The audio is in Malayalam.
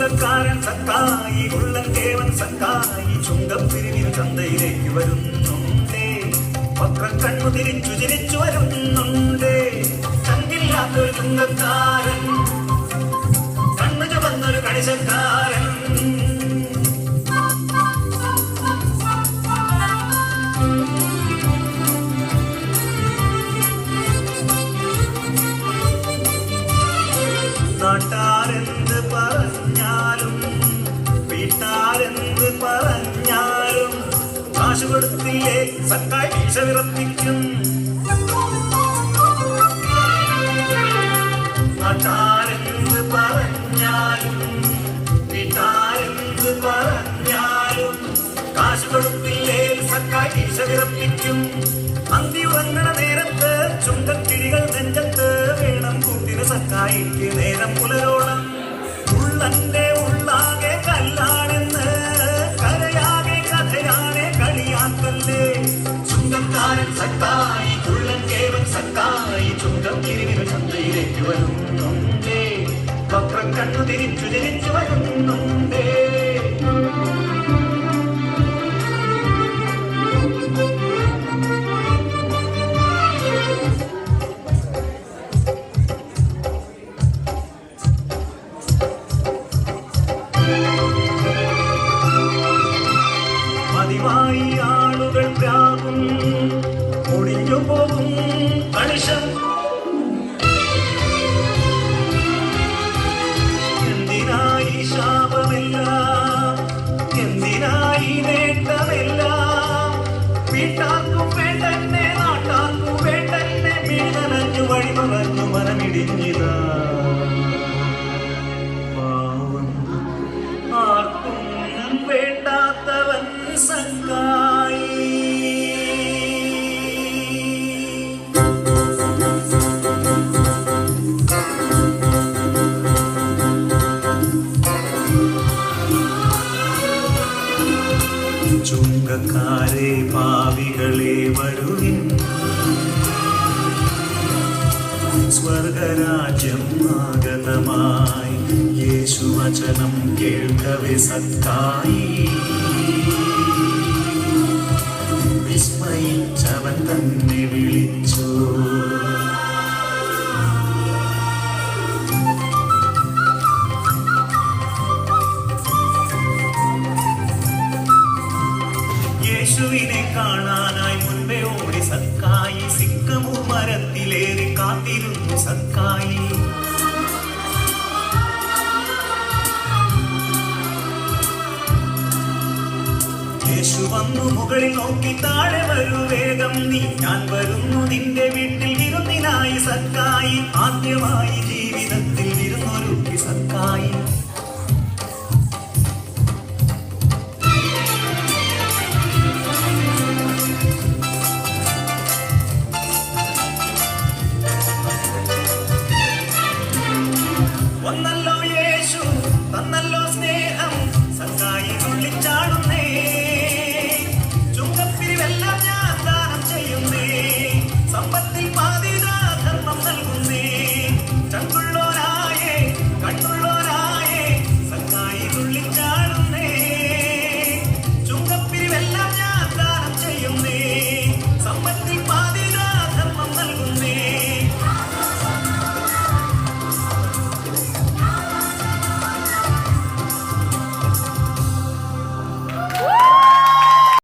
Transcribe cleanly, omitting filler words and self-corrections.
ചുങ്കക്കാരൻ സക്കായി ഉള്ളൻ ദേവൻ സക്കായി ചുങ്കം പിരിവിന് ചന്തയിലേക്ക് വരുന്നുണ്ടേ. വക്രം കണ്ണു തിരിച്ചു ചിരിച്ചു വരുന്നുണ്ടേ. ചങ്കില്ലാത്തൊരു ചുങ്കക്കാരൻ, കണ്ണു ചുവന്നൊരു കണിശക്കാരൻ. നാട്ടാരെന്ത് പറഞ്ഞാലും വീട്ടാരെന്ത് പറഞ്ഞാലും കാശ് കൊടുത്തില്ലേ സക്കായി വീശ വിറപ്പിക്കും. നാട്ടാരെന്ത് പറഞ്ഞാലും വീട്ടാരെന്ത് പറഞ്ഞാലും കാശ് കൊടുത്തില്ലേ സക്കായി വീശ വിറപ്പിക്കും. അന്തി ഉറങ്ങണ നേരത്ത് ചുങ്കക്കിഴികൾ നെഞ്ചത്ത് വേണം കൂട്ടിന് സക്കായിക്ക് നേരം പുലരോളം. ഉള്ളന്റെ ഉള്ളാകെ കല്ലാണെന്ന് കരയാകെ കഥയാണെ കളിയാക്കല്ലേ. ചുങ്കക്കാരൻ സക്കായി ഉള്ളൻ കേവൻ സക്കായി ചുങ്കം കിരിവിന് ചന്തയിലേക്ക് വരുന്നുണ്ടേ. വക്രം കണ്ണു തിരിച്ചു തിരിച്ചു വരുന്നുണ്ടേ. പതിവായി ആളുകൾ പ്രാകും ഒടിഞ്ഞു പോകും കണിശം. എന്തിനായി ശാപമെല്ലാം, എന്തിനായി നേട്ടമെല്ലാം. വീട്ടാർക്കും വേണ്ടന്നെ നാട്ടാർക്കും വേണ്ടന്നെ. മീനനഞ്ഞു വഴിമറഞ്ഞു മനമിടിഞ്ഞിതാ പാവം. ആർക്കും വേണ്ടാത്തവൻ സക്കായി. ചുങ്കക്കാരെ പാവികളെ വരുവിൻ, സ്വർഗരാജ്യം ആഗതമായി. യേശുവചനം കേൾക്കവേ സക്കായി വിസ്മയിച്ചവൻ തന്നെ വിളിച്ചു. യേശുവിനെ കാണാനായി മുൻപേ ഓടി സക്കായി. സിക്കമൂർ മരത്തിലേറി കാത്തിരുന്നു സക്കായി. യേശു വന്നു മുകളിൽ നോക്കി താഴെ വരൂ വേഗം നീ. ഞാൻ വരുന്നു നിന്റെ വീട്ടിൽ വിരുന്നിനായി സക്കായി. ആദ്യമായി ജീവിതത്തിൽ വിരുന്നൊരുക്കി സക്കായി.